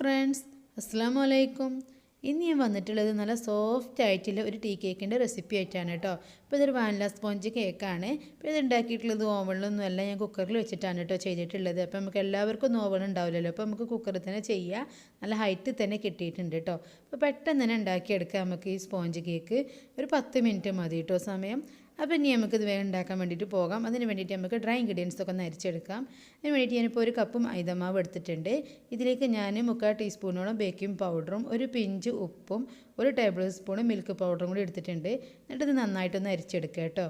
Friends, അസ്സലാമു അലൈക്കും. ഇന്ന് ഞാൻ വന്നിട്ടുള്ളത് നല്ല സോഫ്റ്റ് ആയിട്ടുള്ള ഒരു ടീ കേക്കിൻ്റെ റെസിപ്പി ആയിട്ടാണ് കേട്ടോ. ഇപ്പോൾ ഇതൊരു വാനില സ്പോഞ്ച് കേക്കാണ്. ഇപ്പോൾ ഇത് ഉണ്ടാക്കിയിട്ടുള്ളത് ഓവണിലൊന്നും അല്ല, ഞാൻ കുക്കറിൽ വെച്ചിട്ടാണ് കേട്ടോ ചെയ്തിട്ടുള്ളത്. അപ്പോൾ നമുക്ക് എല്ലാവർക്കും ഓവൺ ഉണ്ടാവില്ലല്ലോ, അപ്പോൾ നമുക്ക് കുക്കറിൽ തന്നെ ചെയ്യാം. നല്ല ഹൈറ്റിൽ തന്നെ കിട്ടിയിട്ടുണ്ട് കേട്ടോ. അപ്പോൾ പെട്ടെന്ന് തന്നെ ഉണ്ടാക്കിയെടുക്കാം നമുക്ക് ഈ സ്പോഞ്ച് കേക്ക്. ഒരു 10 മിനിറ്റ് മതി കേട്ടോ സമയം. അപ്പോൾ ഇനി നമുക്കിത് വേഗം ഉണ്ടാക്കാൻ വേണ്ടിയിട്ട് പോകാം. അതിന് വേണ്ടിയിട്ട് നമുക്ക് ഡ്രൈ ഇൻഗ്രീഡിയൻസ് ഒക്കെ ഒന്ന് അരിച്ചെടുക്കാം. അതിന് വേണ്ടിയിട്ട് ഞാനിപ്പോൾ ഒരു കപ്പ് മൈദമാവ് എടുത്തിട്ടുണ്ട്. ഇതിലേക്ക് ഞാൻ 3/4 ടീസ്പൂണോളം ബേക്കിംഗ് പൗഡറും ഒരു പിഞ്ച് ഉപ്പും 1 ടേബിൾ സ്പൂൺ മിൽക്ക് പൗഡറും കൂടി എടുത്തിട്ടുണ്ട്. എന്നിട്ട് ഇത് നന്നായിട്ടൊന്ന് അരിച്ചെടുക്കുക കേട്ടോ.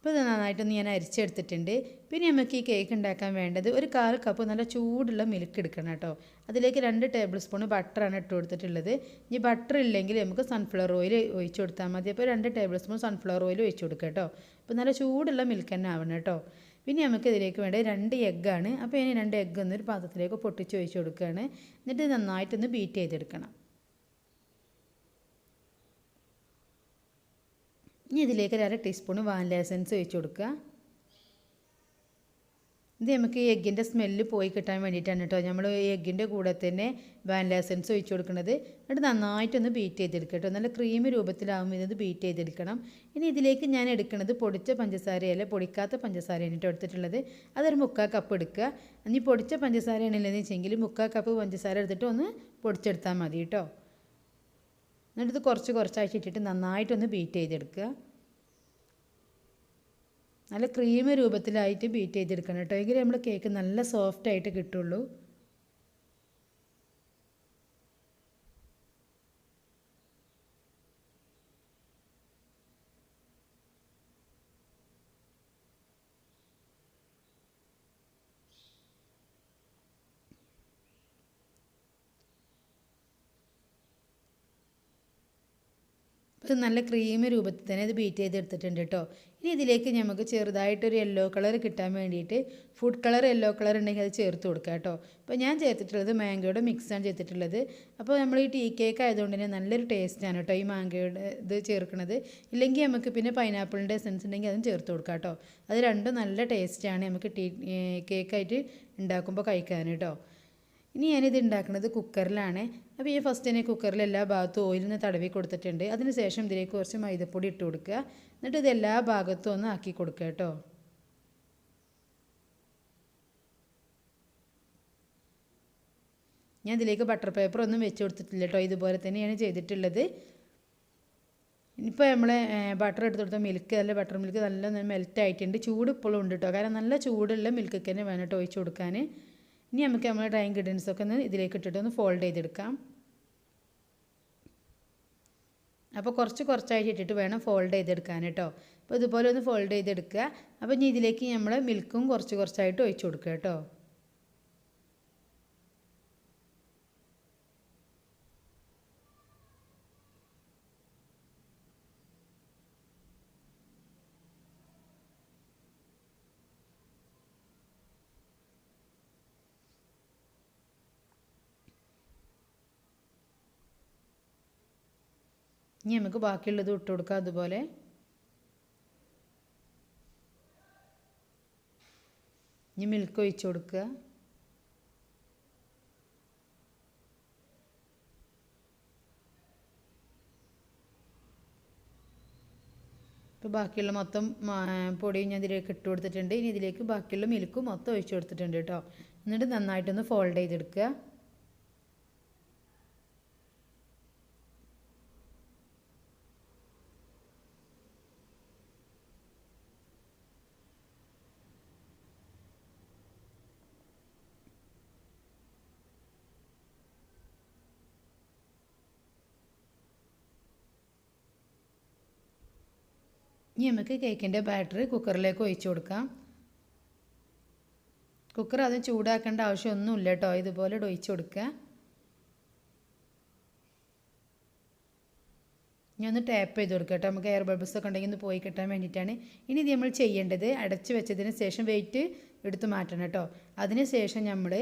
ഇപ്പോൾ ഇത് നന്നായിട്ടൊന്ന് ഞാൻ അരിച്ചെടുത്തിട്ടുണ്ട്. പിന്നെ നമുക്ക് ഈ കേക്ക് ഉണ്ടാക്കാൻ വേണ്ടത് ഒരു 1/4 കപ്പ് നല്ല ചൂടുള്ള മിൽക്ക് എടുക്കണം കേട്ടോ. അതിലേക്ക് 2 ടേബിൾ സ്പൂൺ ബട്ടറാണ് ഇട്ട് കൊടുത്തിട്ടുള്ളത്. ഇനി ബട്ടർ ഇല്ലെങ്കിൽ നമുക്ക് സൺഫ്ലവർ ഓയിൽ ഒഴിച്ച് കൊടുത്താൽ മതി. അപ്പോൾ 2 ടേബിൾ സ്പൂൺ സൺഫ്ലവർ ഓയിൽ ഒഴിച്ച് കൊടുക്കുക കേട്ടോ. അപ്പോൾ നല്ല ചൂടുള്ള മിൽക്ക് തന്നെ ആവണം കേട്ടോ. പിന്നെ നമുക്ക് ഇതിലേക്ക് വേണ്ടത് 2 എഗ്ഗാണ്. അപ്പോൾ ഇനി 2 എഗ്ഗ് ഒന്ന് ഒരു പാത്രത്തിലേക്ക് പൊട്ടിച്ച് ഒഴിച്ച് കൊടുക്കുകയാണ്. എന്നിട്ട് നന്നായിട്ടൊന്ന് ബീറ്റ് ചെയ്തെടുക്കണം. ഇനി ഇതിലേക്ക് 1/2 ടീസ്പൂൺ വാനില എസൻസ് ഒഴിച്ച് കൊടുക്കുക. ഇത് നമുക്ക് ഈ എഗ്ഗിൻ്റെ സ്മെല്ല് പോയി കിട്ടാൻ വേണ്ടിയിട്ടാണ് കേട്ടോ നമ്മൾ ഈ എഗ്ഗിൻ്റെ കൂടെ തന്നെ വാനില എസൻസ് ഒഴിച്ച് കൊടുക്കുന്നത്. എന്നിട്ട് നന്നായിട്ടൊന്ന് ബീറ്റ് ചെയ്തെടുക്കുക കേട്ടോ. നല്ല ക്രീം രൂപത്തിലാകുമ്പോൾ ഇത് ബീറ്റ് ചെയ്തെടുക്കണം. ഇനി ഇതിലേക്ക് ഞാൻ എടുക്കുന്നത് പൊടിച്ച പഞ്ചസാരയല്ല, പൊടിക്കാത്ത പഞ്ചസാരയാണ് കേട്ടോ എടുത്തിട്ടുള്ളത്. അതൊരു 3/4 കപ്പ് എടുക്കുക. ഇനി പൊടിച്ച പഞ്ചസാരയാണില്ലെന്ന് വെച്ചെങ്കിൽ 3/4 കപ്പ് പഞ്ചസാര എടുത്തിട്ട് ഒന്ന് പൊടിച്ചെടുത്താൽ മതി കേട്ടോ. എന്നിട്ട് കുറച്ചായിട്ട് ഇട്ടിട്ട് നന്നായിട്ടൊന്ന് ബീറ്റ് ചെയ്തെടുക്കുക. നല്ല ക്രീം രൂപത്തിലായിട്ട് ബീറ്റ് ചെയ്തെടുക്കണം കേട്ടോ. എങ്കിൽ നമ്മൾ കേക്ക് നല്ല സോഫ്റ്റായിട്ട് കിട്ടുള്ളൂ. ഇത് നല്ല ക്രീം രൂപത്തിൽ തന്നെ ഇത് ബീറ്റ് ചെയ്തെടുത്തിട്ടുണ്ട് കേട്ടോ. ഇനി ഇതിലേക്ക് നമുക്ക് ചെറുതായിട്ടൊരു യെല്ലോ കളർ കിട്ടാൻ വേണ്ടിയിട്ട് ഫുഡ് കളർ യെല്ലോ കളർ ഉണ്ടെങ്കിൽ അത് ചേർത്ത് കൊടുക്കുക കേട്ടോ. അപ്പോൾ ഞാൻ ചേർത്തിട്ടുള്ളത് മാംഗോയുടെ മിക്സാണ് ചേർത്തിട്ടുള്ളത്. അപ്പോൾ നമ്മൾ ഈ ടീ കേക്ക് ആയതുകൊണ്ട് തന്നെ നല്ലൊരു ടേസ്റ്റാണ് കേട്ടോ ഈ മാംഗോയുടെ ഇത് ചേർക്കുന്നത്. ഇല്ലെങ്കിൽ നമുക്ക് പിന്നെ പൈനാപ്പിളിൻ്റെ എസൻസ് ഉണ്ടെങ്കിൽ അതും ചേർത്ത് കൊടുക്കാം കേട്ടോ. അത് രണ്ടും നല്ല ടേസ്റ്റാണ് നമുക്ക് ടീ കേക്കായിട്ട് ഉണ്ടാക്കുമ്പോൾ കഴിക്കാൻ കേട്ടോ. ഇനി ഞാനിത് ഉണ്ടാക്കുന്നത് കുക്കറിലാണ്. അപ്പോൾ ഈ ഫസ്റ്റ് തന്നെ കുക്കറിൽ എല്ലാ ഭാഗത്തും ഓയിലിന് തടവി കൊടുത്തിട്ടുണ്ട്. അതിന് ശേഷം ഇതിലേക്ക് കുറച്ച് മൈദപ്പൊടി ഇട്ട് കൊടുക്കുക. എന്നിട്ട് ഇത് എല്ലാ ഭാഗത്തും ഒന്ന് ആക്കി കൊടുക്കുക കേട്ടോ. ഞാൻ ഇതിലേക്ക് ബട്ടർ പേപ്പർ ഒന്നും വെച്ച് കൊടുത്തിട്ടില്ല കേട്ടോ. ഇതുപോലെ തന്നെയാണ് ചെയ്തിട്ടുള്ളത്. ഇപ്പോൾ നമ്മൾ ബട്ടർ എടുത്ത് കൊടുത്ത മിൽക്ക് നല്ല ബട്ടർ മിൽക്ക് നല്ല മെൽറ്റ് ആയിട്ടുണ്ട്. ചൂട് ഇപ്പോഴും ഉണ്ട് കേട്ടോ. കാരണം നല്ല ചൂടുള്ള മിൽക്ക് തന്നെ വേണം കേട്ടോ ഒഴിച്ച് കൊടുക്കാൻ. ഇനി നമുക്ക് നമ്മൾ ഡ്രൈ ഇൻഗ്രീഡിയൻസ് ഒക്കെ ഒന്ന് ഇതിലേക്ക് ഇട്ടിട്ട് ഒന്ന് ഫോൾഡ് ചെയ്തെടുക്കാം. അപ്പോൾ കുറച്ചായിട്ട് ഇട്ടിട്ട് വേണം ഫോൾഡ് ചെയ്തെടുക്കാൻ കേട്ടോ. അപ്പോൾ ഇതുപോലെ ഒന്ന് ഫോൾഡ് ചെയ്തെടുക്കുക. അപ്പോൾ ഇനി ഇതിലേക്ക് നമ്മൾ മിൽക്കും കുറച്ചായിട്ട് ഒഴിച്ച് കൊടുക്കുക കേട്ടോ. ഇനി നമുക്ക് ബാക്കിയുള്ളത് ഇട്ട് കൊടുക്കാം. അതുപോലെ ഇനി മിൽക്ക് ഒഴിച്ച് കൊടുക്കുക. ഇപ്പോൾ ബാക്കിയുള്ള മൊത്തം പൊടിയും ഞാൻ ഇതിലേക്ക് ഇട്ട് കൊടുത്തിട്ടുണ്ട്. ഇനി ഇതിലേക്ക് ബാക്കിയുള്ള മിൽക്കും മൊത്തം ഒഴിച്ച് കൊടുത്തിട്ടുണ്ട് കേട്ടോ. എന്നിട്ട് നന്നായിട്ടൊന്ന് ഫോൾഡ് ചെയ്തെടുക്കുക. ഇനി നമുക്ക് കേക്കിൻ്റെ ബാറ്റർ കുക്കറിലേക്ക് ഒഴിച്ച് കൊടുക്കാം. കുക്കർ അത് ചൂടാക്കേണ്ട ആവശ്യമൊന്നുമില്ല കേട്ടോ. ഇതുപോലെ ഒഴിച്ച് കൊടുക്കുക. ഇനി ഒന്ന് ടാപ്പ് ചെയ്ത് കൊടുക്കുക കേട്ടോ. നമുക്ക് എയർ ബബിൾസ് ഒക്കെ ഉണ്ടെങ്കിൽ ഒന്ന് പോയി കിട്ടാൻ വേണ്ടിയിട്ടാണ്. ഇനി ഇത് നമ്മൾ ചെയ്യേണ്ടത് അടച്ച് വെച്ചതിന് ശേഷം വെയിറ്റ് എടുത്ത് മാറ്റണം കേട്ടോ. അതിന് ശേഷം നമ്മൾ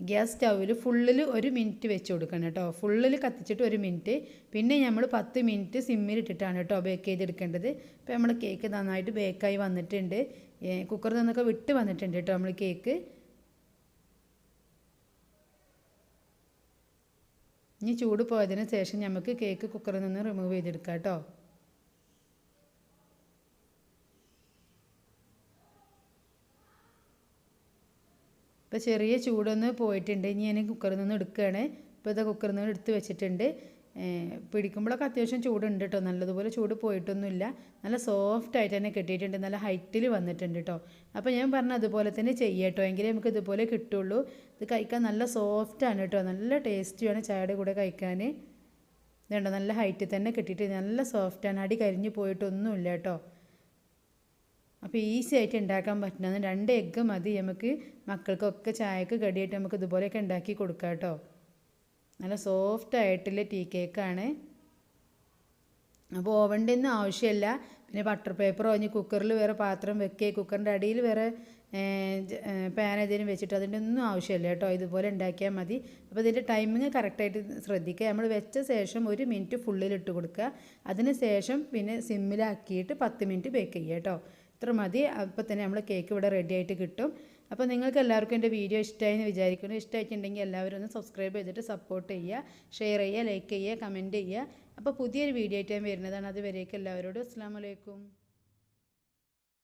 ഗ്യാസ് സ്റ്റൗവിൽ ഫുള്ളിൽ 1 മിനിറ്റ് വെച്ച് കൊടുക്കണം കേട്ടോ. ഫുള്ളിൽ കത്തിച്ചിട്ട് 1 മിനിറ്റ്, പിന്നെ നമ്മൾ 10 മിനിറ്റ് സിമ്മിൽ ഇട്ടിട്ടാണ് കേട്ടോ ബേക്ക് ചെയ്തെടുക്കേണ്ടത്. ഇപ്പോൾ നമ്മൾ കേക്ക് നന്നായിട്ട് ബേക്കായി വന്നിട്ടുണ്ട്. കുക്കറിൽ നിന്നൊക്കെ വിട്ട് വന്നിട്ടുണ്ട് കേട്ടോ നമ്മൾ കേക്ക്. ഇനി ചൂട് പോയതിന് ശേഷം നമുക്ക് കേക്ക് കുക്കറിൽ നിന്ന് റിമൂവ് ചെയ്തെടുക്കാം കേട്ടോ. ഇപ്പോൾ ചെറിയ ചൂടൊന്ന് പോയിട്ടുണ്ട്. ഇനി ഞാൻ കുക്കറിൽ നിന്ന് എടുക്കുകയാണ്. ഇപ്പോൾ ഇതാ കുക്കറിൽ നിന്ന് എടുത്ത് വെച്ചിട്ടുണ്ട്. പിടിക്കുമ്പോഴൊക്കെ അത്യാവശ്യം ചൂടുണ്ട് കേട്ടോ. നല്ലതുപോലെ ചൂട് പോയിട്ടൊന്നുമില്ല. നല്ല സോഫ്റ്റ് ആയിട്ട് തന്നെ കിട്ടിയിട്ടുണ്ട്. നല്ല ഹൈറ്റിൽ വന്നിട്ടുണ്ട് കേട്ടോ. അപ്പോൾ ഞാൻ പറഞ്ഞ അതുപോലെ തന്നെ ചെയ്യാം കേട്ടോ. എങ്കിലേ നമുക്ക് ഇതുപോലെ കിട്ടുള്ളൂ. ഇത് കഴിക്കാൻ നല്ല സോഫ്റ്റാണ് കേട്ടോ. നല്ല ടേസ്റ്റിയാണ് ചായയുടെ കൂടെ കഴിക്കാൻ. ഇതുണ്ടോ, നല്ല ഹൈറ്റിൽ തന്നെ കിട്ടിയിട്ട് നല്ല സോഫ്റ്റാണ്. അടി കരിഞ്ഞു പോയിട്ടൊന്നുമില്ല കേട്ടോ. അപ്പോൾ ഈസി ആയിട്ട് ഉണ്ടാക്കാൻ പറ്റുന്നതാണ്. 2 എഗ്ഗ് മതി നമുക്ക്. മക്കൾക്കൊക്കെ ചായക്ക് കടിയായിട്ട് നമുക്ക് ഇതുപോലെയൊക്കെ ഉണ്ടാക്കി കൊടുക്കാം കേട്ടോ. നല്ല സോഫ്റ്റ് ആയിട്ടുള്ള ടീ കേക്കാണ്. അപ്പോൾ ഓവൻ്റെ ഒന്നും ആവശ്യമില്ല. പിന്നെ ബട്ടർ പേപ്പറോ ഇനി കുക്കറിൽ വേറെ പാത്രം വെക്കുക, കുക്കറിൻ്റെ അടിയിൽ വേറെ പാൻ ഏതെങ്കിലും വെച്ചിട്ട് അതിൻ്റെ ഒന്നും ആവശ്യമില്ല കേട്ടോ. ഇതുപോലെ ഉണ്ടാക്കിയാൽ മതി. അപ്പോൾ ഇതിൻ്റെ ടൈമിങ് കറക്റ്റായിട്ട് ശ്രദ്ധിക്കുക. നമ്മൾ വെച്ച ശേഷം 1 മിനിറ്റ് ഫുള്ളിൽ ഇട്ട് കൊടുക്കുക. അതിന് ശേഷം പിന്നെ സിമ്മിലാക്കിയിട്ട് 10 മിനിറ്റ് ബേക്ക് ചെയ്യുക കേട്ടോ. ഇത്ര മതി. അപ്പോൾ തന്നെ നമ്മൾ കേക്ക് ഇവിടെ റെഡി ആയിട്ട് കിട്ടും. അപ്പോൾ നിങ്ങൾക്ക് എല്ലാവർക്കും എൻ്റെ വീഡിയോ ഇഷ്ടമായി എന്ന് വിചാരിക്കുന്നു. ഇഷ്ടമായിട്ടുണ്ടെങ്കിൽ എല്ലാവരും ഒന്ന് സബ്സ്ക്രൈബ് ചെയ്തിട്ട് സപ്പോർട്ട് ചെയ്യുക, ഷെയർ ചെയ്യുക, ലൈക്ക് ചെയ്യുക, കമൻറ്റ് ചെയ്യുക. അപ്പോൾ പുതിയൊരു വീഡിയോ ആയിട്ട് ഞാൻ വരുന്നതാണ്. അതുവരേക്കും എല്ലാവരോടും അസ്സലാമു അലൈക്കും.